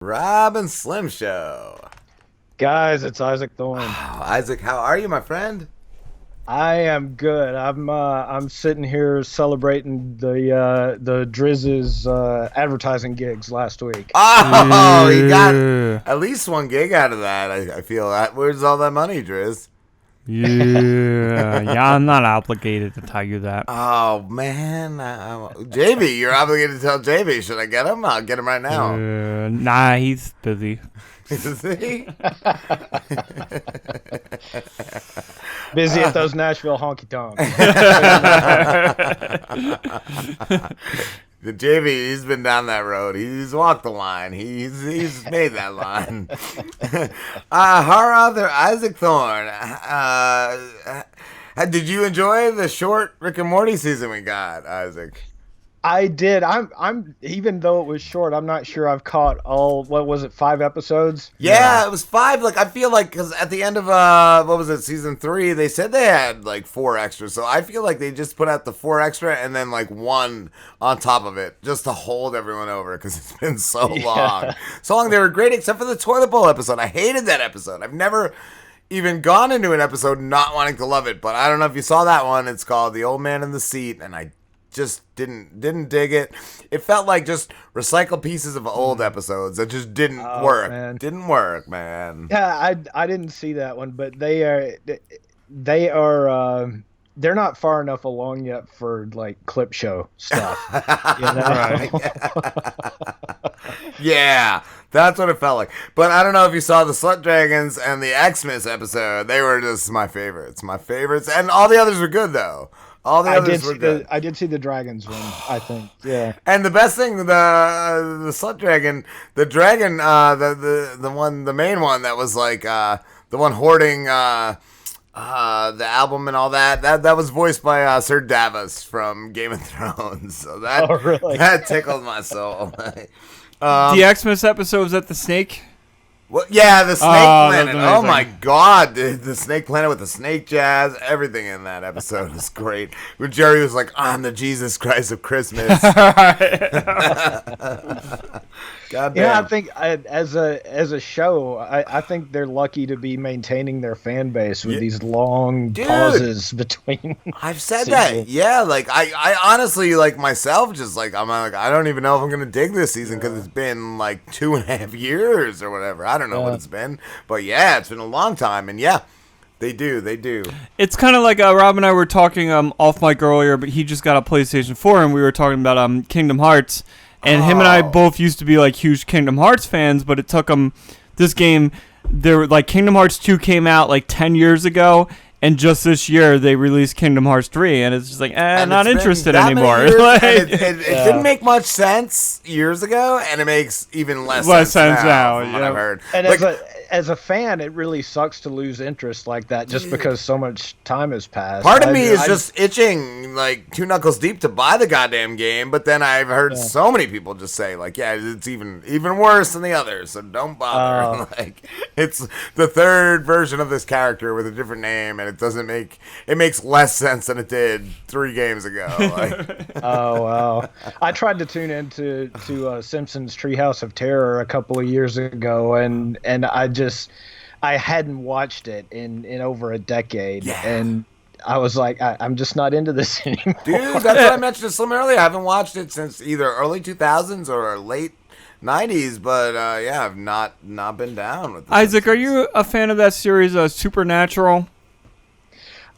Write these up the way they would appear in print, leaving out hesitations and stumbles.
Rob and Slim Show. Guys, it's Isaac Thorne. Oh, Isaac, how are you, my friend? I am good. I'm sitting here celebrating the Drizz's advertising gigs last week. Oh, he got at least one gig out of that. I feel that. Where's all that money, Driz? Yeah, I'm not obligated to tell you that. Oh man, JB, you're obligated to tell JB. Should I get him? I'll get him right now. Nah, he's busy. Is he? Busy at those Nashville honky tonks. The JV, he's been down that road. He's walked the line. He's made that line. Horror Author Isaac Thorne. Did you enjoy the short Rick and Morty season we got, Isaac? I did. I'm even though it was short, I'm not sure I've caught all. What was it? 5 episodes? Yeah, it was 5. Like I feel like because at the end of what was it, season 3, they said they had like 4 extras. So I feel like they just put out the 4 extra and then like 1 on top of it just to hold everyone over because it's been so long. So long. They were great except for the toilet bowl episode. I hated that episode. I've never even gone into an episode not wanting to love it, but I don't know if you saw that one. It's called The Old Man in the Seat, and I just didn't dig it. It felt like just recycled pieces of old episodes that just didn't work. Man. Didn't work, man. Yeah, I didn't see that one, but they're not far enough along yet for like clip show stuff. You know? Yeah, that's what it felt like. But I don't know if you saw the Slut Dragons and the Xmas episode. They were just my favorites. And all the others were good, though. All the others were good. I did see the Dragons one, I think. Yeah. And the best thing, the Slut Dragon, the dragon, the main one that was like the one hoarding the album and all that was voiced by Sir Davos from Game of Thrones. So that tickled my soul. The Xmas episode was at the Snake. Well, yeah, the Snake Planet. Oh my God, dude, the Snake Planet with the snake jazz, everything in that episode is great. Where Jerry was like, "I'm the Jesus Christ of Christmas." God damn. Yeah, I think as a show, I think they're lucky to be maintaining their fan base with these long pauses between. I've said that. Yeah, like I honestly, like myself, just like I'm like I don't even know if I'm gonna dig this season because it's been like 2.5 years or whatever. I don't know what it's been, but yeah, it's been a long time, and yeah. They do. It's kind of like Rob and I were talking off mic earlier, but he just got a PlayStation 4, and we were talking about Kingdom Hearts. And him and I both used to be like huge Kingdom Hearts fans, but it took him this game. There, like Kingdom Hearts 2 came out like 10 years ago, and just this year they released Kingdom Hearts 3, and it's just like, not interested anymore. It didn't make much sense years ago, and it makes even less sense now. From what I've heard. And as a fan, it really sucks to lose interest like that just because so much time has passed. Part of me is just itching, like 2 knuckles deep, to buy the goddamn game. But then I've heard so many people just say, like, yeah, it's even worse than the others, so don't bother. Like, it's the 3rd version of this character with a different name, and it makes less sense than it did 3 games ago. Like. Oh wow! I tried to tune into Simpsons Treehouse of Terror a couple of years ago, and I hadn't watched it in over a decade, and I was like, I'm just not into this anymore. Dude, that's what I mentioned to Slim earlier. I haven't watched it since either early 2000s or late 90s, but yeah, I've not been down with it. Isaac, are you a fan of that series, Supernatural?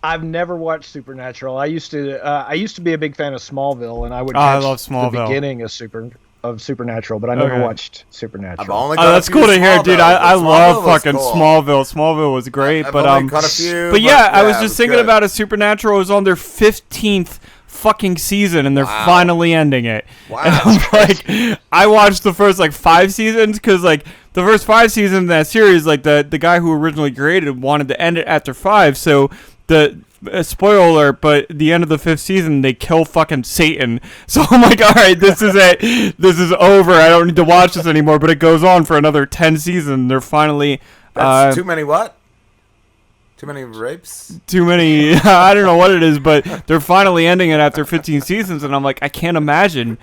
I've never watched Supernatural. I used to be a big fan of Smallville, and I would catch I love Smallville. The beginning of Supernatural, but I never watched Supernatural. That's cool to hear, dude. I love fucking cool. Smallville. Smallville was great, I've only caught a few, but I was just thinking about Supernatural. It was on their 15th fucking season, and they're finally ending it. Wow. And I'm like, I watched the first like 5 seasons because like the first 5 seasons of that series, like the guy who originally created it wanted to end it after 5, so the spoiler alert, but at the end of the 5th season, they kill fucking Satan. So I'm like, all right, this is it. This is over. I don't need to watch this anymore. But it goes on for another 10 seasons. They're finally... That's too many what? Too many rapes? Too many. I don't know what it is, but they're finally ending it after 15 seasons, and I'm like, I can't imagine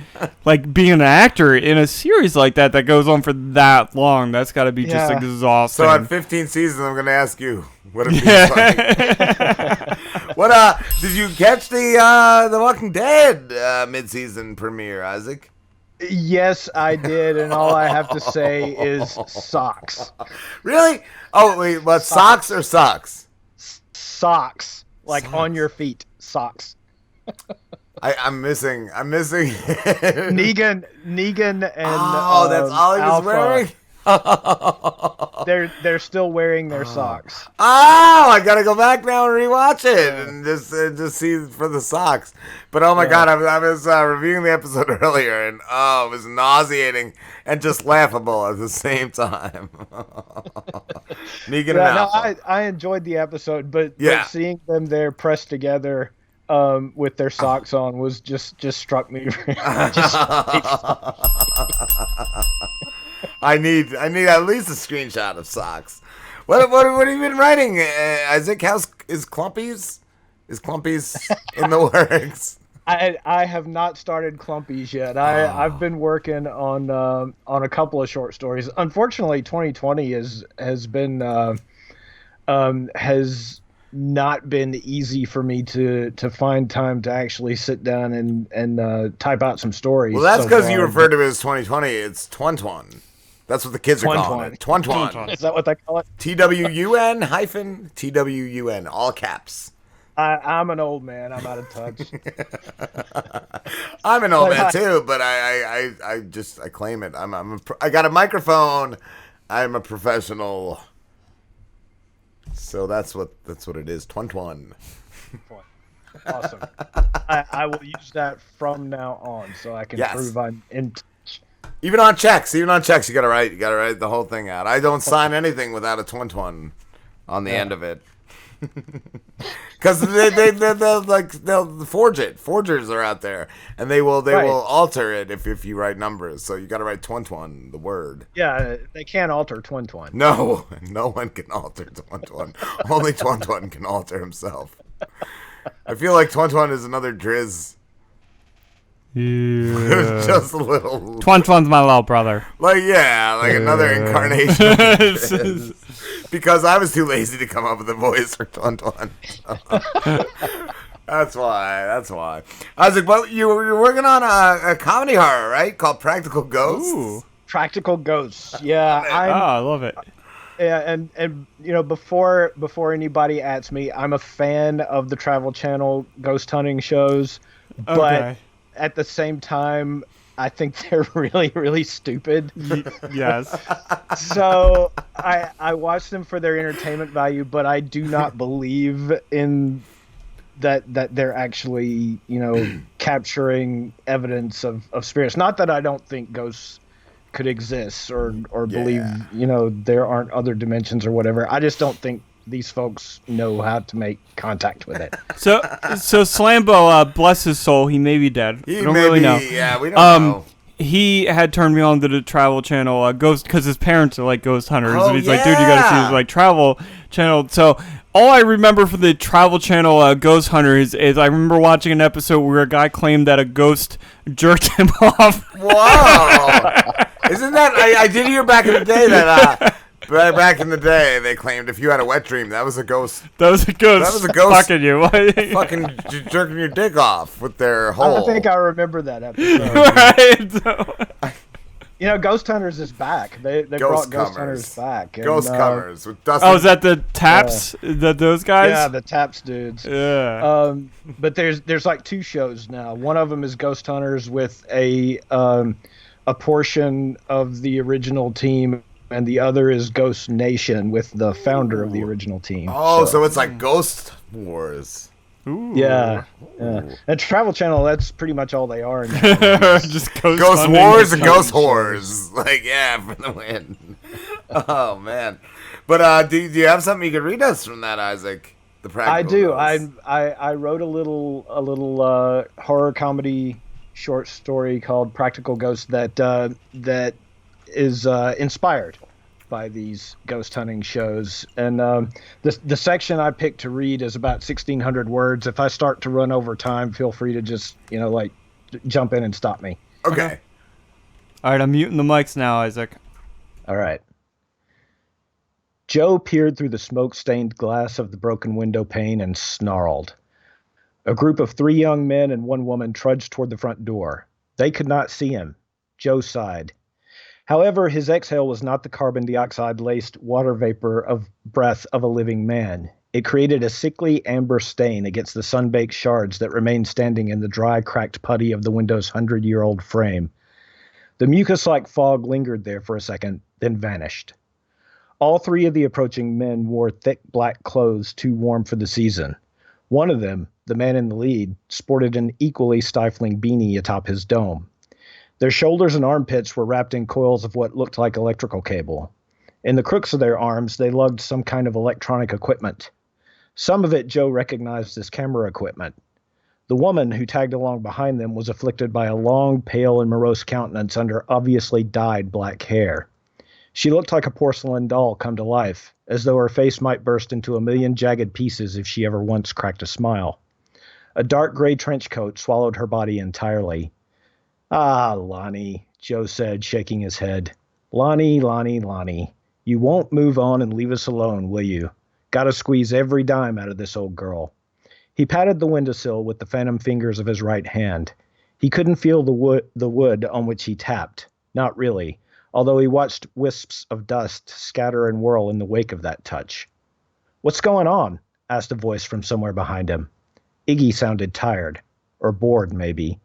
like being an actor in a series like that goes on for that long. That's got to be just exhausting. So at 15 seasons, I'm gonna ask you what it feels like. What did you catch the Walking Dead mid-season premiere, Isaac? Yes, I did, and all I have to say is socks. Really? Oh wait, what? Socks or socks? Socks, like Socks. on your feet, socks. I'm missing. Negan, and that's all he was Alpha, wearing. They're still wearing their socks. Oh, I gotta go back now and rewatch it and just see for the socks. But oh my god, I was reviewing the episode earlier and it was nauseating and just laughable at the same time. Negan and Alpha. I enjoyed the episode, but seeing them there pressed together with their socks on was just struck me. I need at least a screenshot of socks. What have you been writing, Isaac? Is Clumpies in the works? I have not started Clumpies yet. I've been working on a couple of short stories. Unfortunately, 2020 has not been easy for me to find time to actually sit down and type out some stories. Well, that's because you referred to it as 2020. It's Twun. That's what the kids are calling it. Twun. Is that what they call it? TWUN hyphen TWUN, all caps. I'm an old man. I'm out of touch. I'm an old man too, but I claim it. I got a microphone. I'm a professional. So that's what it is. Twun. Awesome. I will use that from now on, so I can prove I'm in touch. Even on checks, you gotta write the whole thing out. I don't sign anything without a twun on the end of it. Because they'll forge it. Forgers are out there, and they will alter it if you write numbers. So you got to write twun, the word. Yeah, they can't alter twun. No one can alter twun. Only twun can alter himself. I feel like twun is another Driz. Yeah. Just a little. Twun's my little brother. Like another incarnation of Driz. Because I was too lazy to come up with a voice for Twun. That's why. Isaac, but you're working on a comedy horror, right? Called Practical Ghosts. Ooh. Practical Ghosts. Yeah, I love it. Yeah, and before anybody asks me, I'm a fan of the Travel Channel ghost hunting shows, but at the same time, I think they're really, really stupid. Yes. So I watch them for their entertainment value, but I do not believe in that they're actually, capturing evidence of spirits. Not that I don't think ghosts could exist or believe, there aren't other dimensions or whatever. I just don't think these folks know how to make contact with it. So Slambo, bless his soul, he may be dead. We don't really know. Yeah, we don't know. He had turned me on to the Travel Channel ghost because his parents are like ghost hunters, Oh, and he's like, dude, you gotta see his Travel Channel. So all I remember from the Travel Channel ghost hunters is I remember watching an episode where a guy claimed that a ghost jerked him off. Wow! Isn't that? I did hear back in the day that. Back in the day, they claimed if you had a wet dream, that was a ghost. That was a ghost fucking you. Fucking jerking your dick off with their hole. I think I remember that episode. Right. Ghost Hunters is back. They brought Ghost Hunters back. Ghost Comers with Dustin. Oh, is that the Taps? Those guys? Yeah, the Taps dudes. Yeah. But there's like two shows now. One of them is Ghost Hunters with a portion of the original team, and the other is Ghost Nation with the founder of the original team. Oh, so it's like Ghost Wars. Ooh. Yeah. And Travel Channel, that's pretty much all they are. Just Ghost Wars and Ghost Whores. For the win. Oh, man. But do you have something you could read us from that, Isaac? The Practical I do. Ghosts. I wrote a little horror comedy short story called Practical Ghosts that is inspired by these ghost hunting shows. And the section I picked to read is about 1,600 words. If I start to run over time, feel free to just, jump in and stop me. Okay. All right, I'm muting the mics now, Isaac. All right. Joe peered through the smoke-stained glass of the broken window pane and snarled. A group of 3 young men and 1 woman trudged toward the front door. They could not see him. Joe sighed. However, his exhale was not the carbon dioxide-laced water vapor of breath of a living man. It created a sickly amber stain against the sun-baked shards that remained standing in the dry, cracked putty of the window's 100-year-old frame. The mucus-like fog lingered there for a second, then vanished. All 3 of the approaching men wore thick black clothes too warm for the season. One of them, the man in the lead, sported an equally stifling beanie atop his dome. Their shoulders and armpits were wrapped in coils of what looked like electrical cable. In the crooks of their arms, they lugged some kind of electronic equipment. Some of it Joe recognized as camera equipment. The woman who tagged along behind them was afflicted by a long, pale, and morose countenance under obviously dyed black hair. She looked like a porcelain doll come to life, as though her face might burst into a million jagged pieces if she ever once cracked a smile. A dark gray trench coat swallowed her body entirely. "Ah, Lonnie," Joe said, shaking his head. "Lonnie, Lonnie, Lonnie. You won't move on and leave us alone, will you? Gotta squeeze every dime out of this old girl." He patted the windowsill with the phantom fingers of his right hand. He couldn't feel the wood on which he tapped. Not really, although he watched wisps of dust scatter and whirl in the wake of that touch. "What's going on?" asked a voice from somewhere behind him. Iggy sounded tired. Or bored, maybe.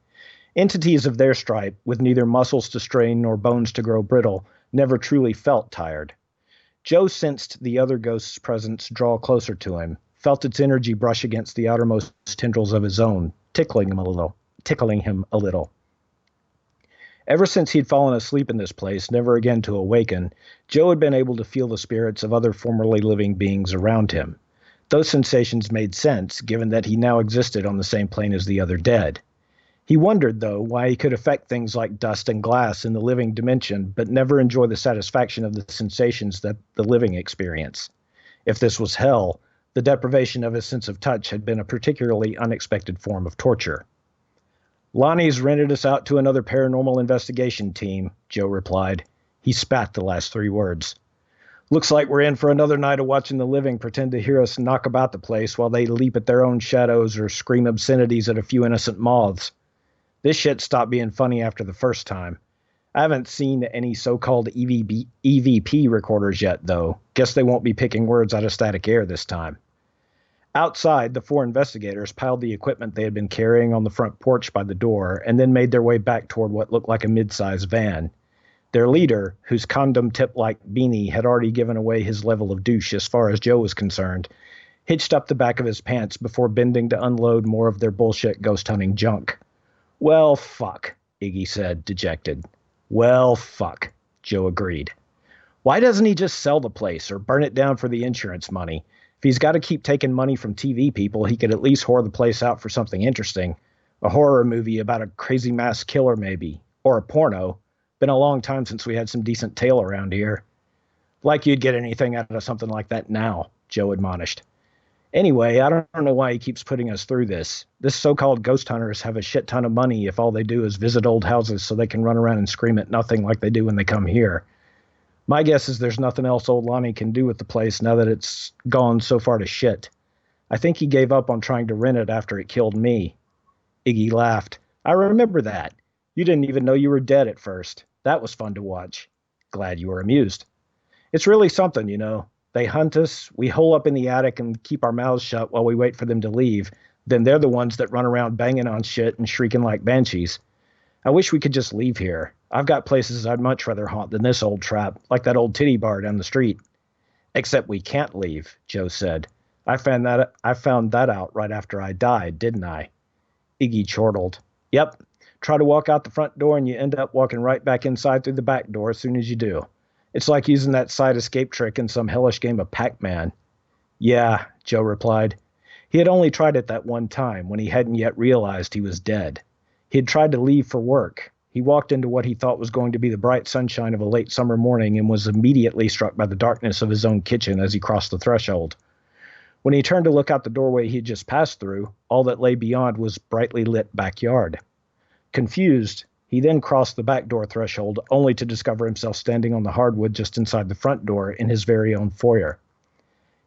Entities of their stripe, with neither muscles to strain nor bones to grow brittle, never truly felt tired. Joe sensed the other ghost's presence draw closer to him, felt its energy brush against the outermost tendrils of his own, tickling him a little. Ever since he'd fallen asleep in this place, never again to awaken, Joe had been able to feel the spirits of other formerly living beings around him. Those sensations made sense, given that he now existed on the same plane as the other dead. He wondered, though, why he could affect things like dust and glass in the living dimension, but never enjoy the satisfaction of the sensations that the living experience. If this was hell, the deprivation of his sense of touch had been a particularly unexpected form of torture. "Lonnie's rented us out to another paranormal investigation team," Joe replied. He spat the last 3 words. "Looks like we're in for another night of watching the living pretend to hear us knock about the place while they leap at their own shadows or scream obscenities at a few innocent moths. This shit stopped being funny after the first time. I haven't seen any so-called EVP recorders yet, though. Guess they won't be picking words out of static air this time." Outside, the 4 investigators piled the equipment they had been carrying on the front porch by the door and then made their way back toward what looked like a mid-sized van. Their leader, whose condom tip-like beanie had already given away his level of douche as far as Joe was concerned, hitched up the back of his pants before bending to unload more of their bullshit ghost hunting junk. "Well, fuck," Iggy said, dejected. "Well, fuck," Joe agreed. "Why doesn't he just sell the place or burn it down for the insurance money? If he's got to keep taking money from TV people, he could at least whore the place out for something interesting. A horror movie about a crazy mass killer, maybe. Or a porno. Been a long time since we had some decent tale around here." "Like you'd get anything out of something like that now," Joe admonished. "Anyway, I don't know why he keeps putting us through this. This so-called ghost hunters have a shit ton of money if all they do is visit old houses so they can run around and scream at nothing like they do when they come here. My guess is there's nothing else old Lonnie can do with the place now that it's gone so far to shit. I think he gave up on trying to rent it after it killed me." Iggy laughed. "I remember that. You didn't even know you were dead at first. That was fun to watch. Glad you were amused. It's really something, you know. They hunt us, we hole up in the attic and keep our mouths shut while we wait for them to leave. Then they're the ones that run around banging on shit and shrieking like banshees. I wish we could just leave here. I've got places I'd much rather haunt than this old trap, like that old titty bar down the street." "Except we can't leave," Joe said. I found that out right after I died, didn't I?" Iggy chortled. "Yep. Try to walk out the front door and you end up walking right back inside through the back door as soon as you do. It's like using that side escape trick in some hellish game of Pac-Man." "Yeah," Joe replied. He had only tried it that one time when he hadn't yet realized he was dead. He had tried to leave for work. He walked into what he thought was going to be the bright sunshine of a late summer morning and was immediately struck by the darkness of his own kitchen as he crossed the threshold. When he turned to look out the doorway he had just passed through, all that lay beyond was brightly lit backyard. Confused, he then crossed the back door threshold, only to discover himself standing on the hardwood just inside the front door in his very own foyer.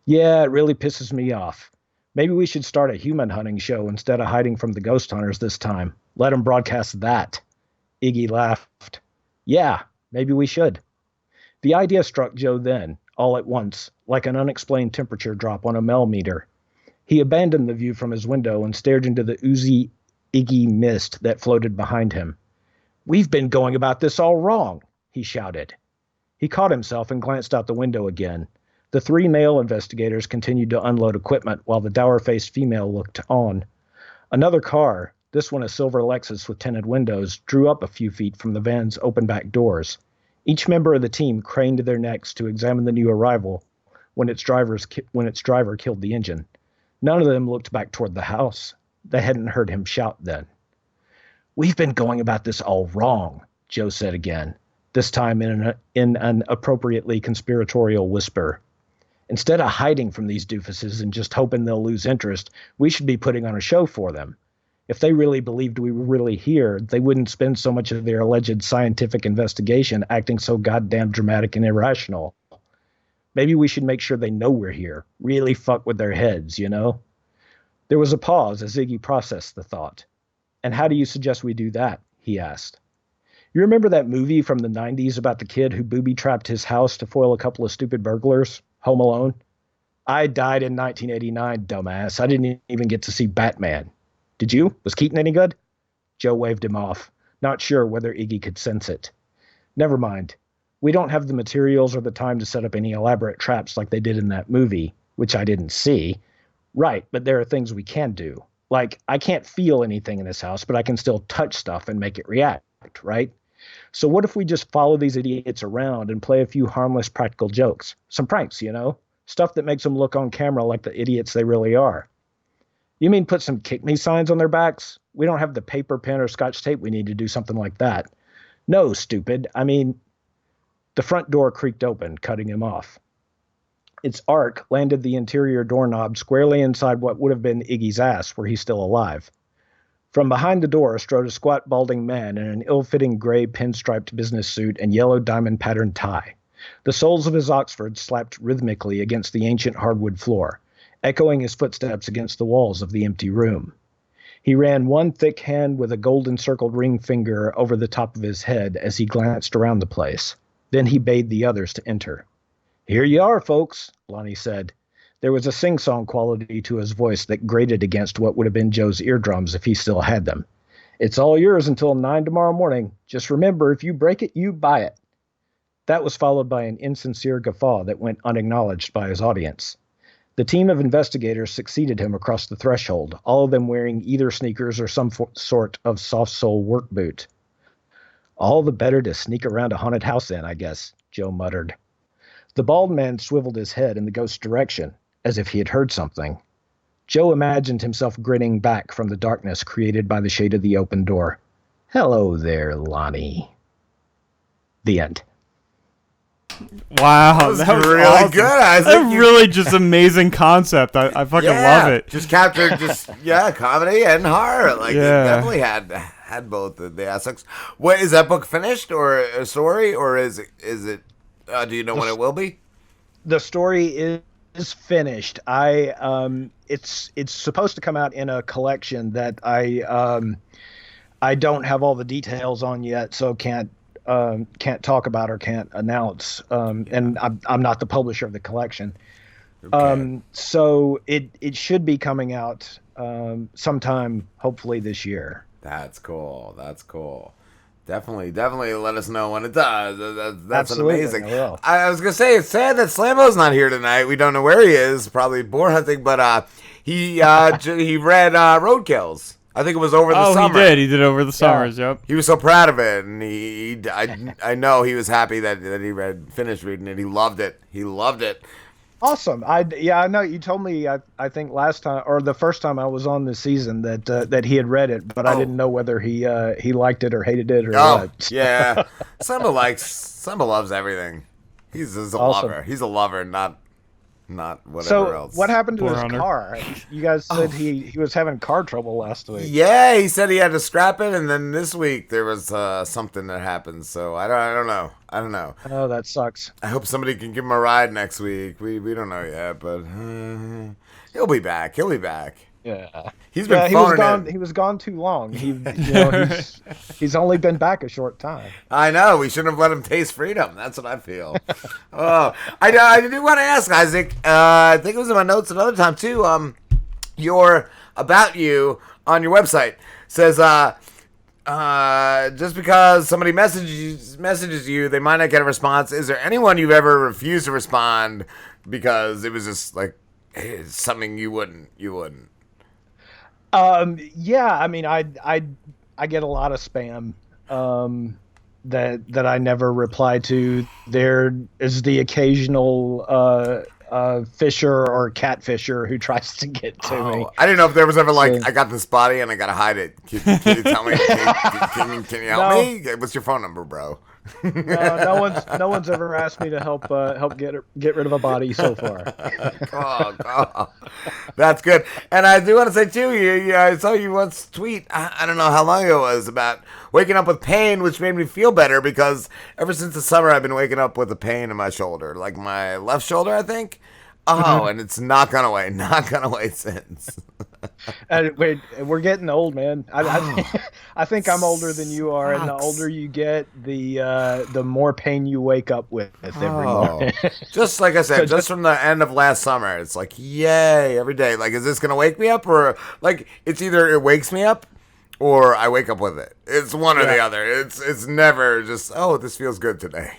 Yeah, it really pisses me off. Maybe we should start a human hunting show instead of hiding from the ghost hunters this time. Let them broadcast that. Iggy laughed. Yeah, maybe we should. The idea struck Joe then, all at once, like an unexplained temperature drop on a melmeter. He abandoned the view from his window and stared into the oozy, Iggy mist that floated behind him. We've been going about this all wrong, he shouted. He caught himself and glanced out the window again. The 3 male investigators continued to unload equipment while the dour-faced female looked on. Another car, this one a silver Lexus with tinted windows, drew up a few feet from the van's open back doors. Each member of the team craned their necks to examine the new arrival when its driver killed the engine. None of them looked back toward the house. They hadn't heard him shout then. We've been going about this all wrong, Joe said again, this time in an appropriately conspiratorial whisper. Instead of hiding from these doofuses and just hoping they'll lose interest, we should be putting on a show for them. If they really believed we were really here, they wouldn't spend so much of their alleged scientific investigation acting so goddamn dramatic and irrational. Maybe we should make sure they know we're here. Really fuck with their heads, you know? There was a pause as Iggy processed the thought. And how do you suggest we do that? He asked. You remember that movie from the 90s about the kid who booby-trapped his house to foil a couple of stupid burglars? Home Alone? I died in 1989, dumbass. I didn't even get to see Batman. Did you? Was Keaton any good? Joe waved him off, not sure whether Iggy could sense it. Never mind. We don't have the materials or the time to set up any elaborate traps like they did in that movie, which I didn't see. Right, but there are things we can do. Like, I can't feel anything in this house, but I can still touch stuff and make it react, right? So what if we just follow these idiots around and play a few harmless practical jokes? Some pranks, you know? Stuff that makes them look on camera like the idiots they really are. You mean put some kick me signs on their backs? We don't have the paper, pen, or scotch tape we need to do something like that. No, stupid. I mean, the front door creaked open, cutting him off. Its arc landed the interior doorknob squarely inside what would have been Iggy's ass were he still alive. From behind the door strode a squat, balding man in an ill-fitting gray pinstriped business suit and yellow diamond-patterned tie. The soles of his Oxfords slapped rhythmically against the ancient hardwood floor, echoing his footsteps against the walls of the empty room. He ran one thick hand with a gold-encircled ring finger over the top of his head as he glanced around the place. Then he bade the others to enter. Here you are, folks, Lonnie said. There was a sing-song quality to his voice that grated against what would have been Joe's eardrums if he still had them. It's all yours until 9 tomorrow morning. Just remember, if you break it, you buy it. That was followed by an insincere guffaw that went unacknowledged by his audience. The team of investigators succeeded him across the threshold, all of them wearing either sneakers or some sort of soft-sole work boot. All the better to sneak around a haunted house then, I guess, Joe muttered. The bald man swiveled his head in the ghost's direction, as if he had heard something. Joe imagined himself grinning back from the darkness created by the shade of the open door. Hello there, Lonnie. The end. Wow, that was really awesome. good. Isaac. That's really just amazing concept. I fucking love it. Just captured comedy and horror. Like it definitely had both the aspects. What is that book finished or a story or is it? Do you know when it will be? The story is finished. It's supposed to come out in a collection that I don't have all the details on yet, so can't talk about or can't announce. And I'm not the publisher of the collection. Okay. So it should be coming out sometime, hopefully this year. That's cool. Definitely let us know when it does. That's Absolutely, amazing. I was going to say, it's sad that Slammo's not here tonight. We don't know where he is. Probably boar hunting, but he read Roadkills. I think it was over the summer. Oh, he did over the summers, yep. He was so proud of it, and I know he was happy that he finished reading it. He loved it. Awesome. I know you told me I think last time or the first time I was on this season that he had read it, but I didn't know whether he liked it or hated it or what. Yeah. Simba loves everything. He's a Awesome. lover. He's a lover, not whatever else. So what happened to his Hunter. car? You guys said he was having car trouble last week. Yeah, he said he had to scrap it, and then this week there was something that happened. So I don't know. Oh, that sucks. I hope somebody can give him a ride next week. We don't know yet, but he'll be back. Yeah. He's been he was phoning gone. in. He was gone too long. He's only been back a short time. I know. We shouldn't have let him taste freedom. That's what I feel. I do want to ask, Isaac. I think it was in my notes another time too. Your about you on your website says just because somebody messages you, they might not get a response. Is there anyone you've ever refused to respond because it was just like something you wouldn't? Yeah, I mean, I get a lot of spam that I never reply to. There is the occasional fisher or catfisher who tries to get to me. I didn't know if there was ever like, So- I got this body and I gotta hide it. Can you tell me? Can you help me? What's your phone number, bro? No one's ever asked me to help get rid of a body so far. Oh, that's good. And I do want to say too, I saw you once tweet. I don't know how long ago it was about waking up with pain, which made me feel better because ever since the summer I've been waking up with a pain in my shoulder, like my left shoulder, I think. And it's not gone away since. Wait, we're getting old, man. I think I'm older than you are, and the older you get, the more pain you wake up with every morning. Just like I said, just from the end of last summer, it's like, yay, every day. Like, is this going to wake me up? Or, like, it's either it wakes me up or I wake up with it. It's one or the other. It's never just, oh, this feels good today.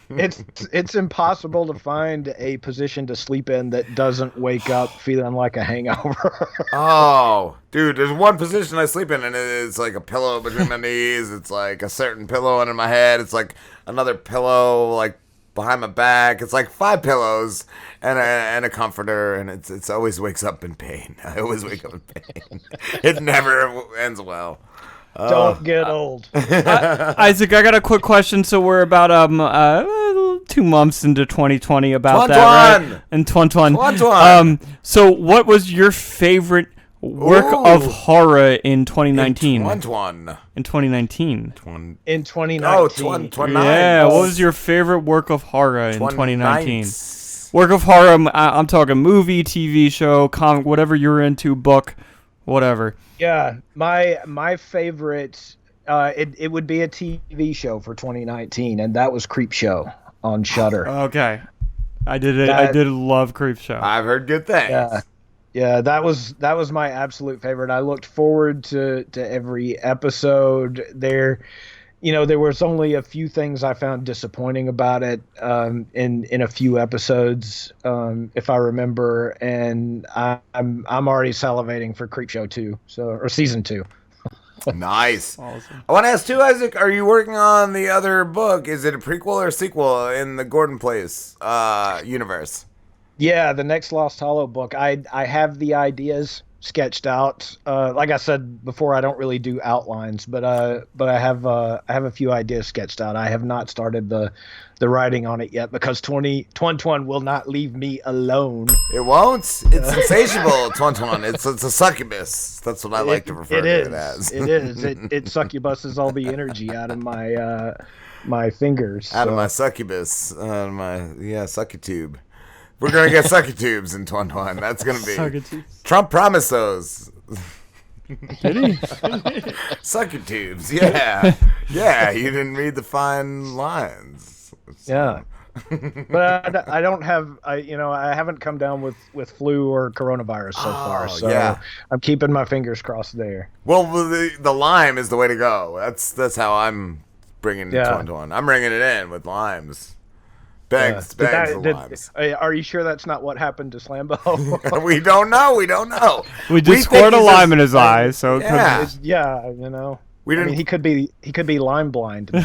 It's impossible to find a position to sleep in that doesn't wake up feeling like a hangover. Oh, dude, there's one position I sleep in, and it's like a pillow between my knees. It's like a certain pillow under my head. It's like another pillow, like behind my back. It's like 5 pillows and a comforter, and it's always wakes up in pain. I always wake up in pain. It never ends well. Don't get old. Isaac, I got a quick question. So we're about 2 months into 2020 about that, right? And 2020. So what was your favorite work of horror in 2019? In 2019. In 2019. Oh, 2019. Yeah, what was your favorite work of horror in 2019? Work of horror, I'm talking movie, TV show, comic, whatever you're into, book, whatever. Yeah, my favorite, it would be a TV show for 2019, and that was Creepshow on Shudder. Okay, I did love Creepshow. I've heard good things. Yeah, that was my absolute favorite. I looked forward to every episode. There was only a few things I found disappointing about it in a few episodes, if I remember. And I'm already salivating for Creepshow 2, or season 2. Nice. Awesome. I want to ask too, Isaac, are you working on the other book? Is it a prequel or a sequel in the Gordon Place universe? Yeah, the next Lost Hollow book. I have the ideas sketched out. Like I said before, I don't really do outlines, but I have a few ideas sketched out. I have not started the writing on it yet because 2021 will not leave me alone. It won't. It's insatiable, 21. It's a succubus. That's what I like to refer to it as. It is. It succubuses all the energy out of my fingers. Out of my succubus. Succutube. We're going to get succutubes in 21. That's going to be. Succutubes. Trump promised those. Did he? Succutubes, yeah. Yeah, you didn't read the fine lines. Yeah. But I don't have, I haven't come down with flu or coronavirus so far. So yeah. I'm keeping my fingers crossed there. Well, the lime is the way to go. That's how I'm bringing 21. I'm bringing it in with limes. Bags of limes. Are you sure that's not what happened to Slambo? We don't know. We just scored a lime in his eye, so yeah. Yeah, We I didn't. mean, he could be line blind. He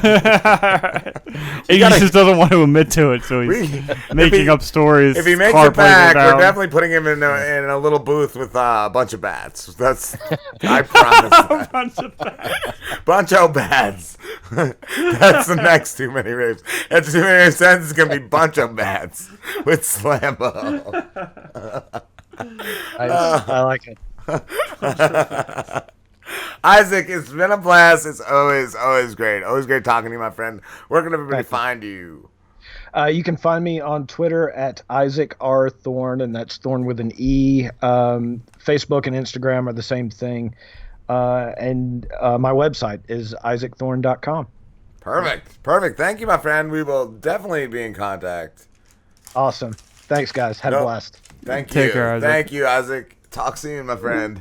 just doesn't want to admit to it, so he's making up stories. If he makes car it back, plays are we're down. definitely putting him in a little booth with a bunch of bats. That's I promise. That. Bunch of bats. That's the next Too Many Rapes. That's Too Many Rapes. It's gonna be bunch of bats with Slambo. I like it. Isaac, it's been a blast. It's always great. Always great talking to you, my friend. Where can everybody find you? You can find me on Twitter at Isaac R. Thorne, and that's Thorne with an E. Facebook and Instagram are the same thing. And my website is isaacthorne.com. Perfect. Thank you, my friend. We will definitely be in contact. Awesome. Thanks, guys. Had a blast. Thank you. Take care, Isaac. Thank you, Isaac. Talk soon, my friend.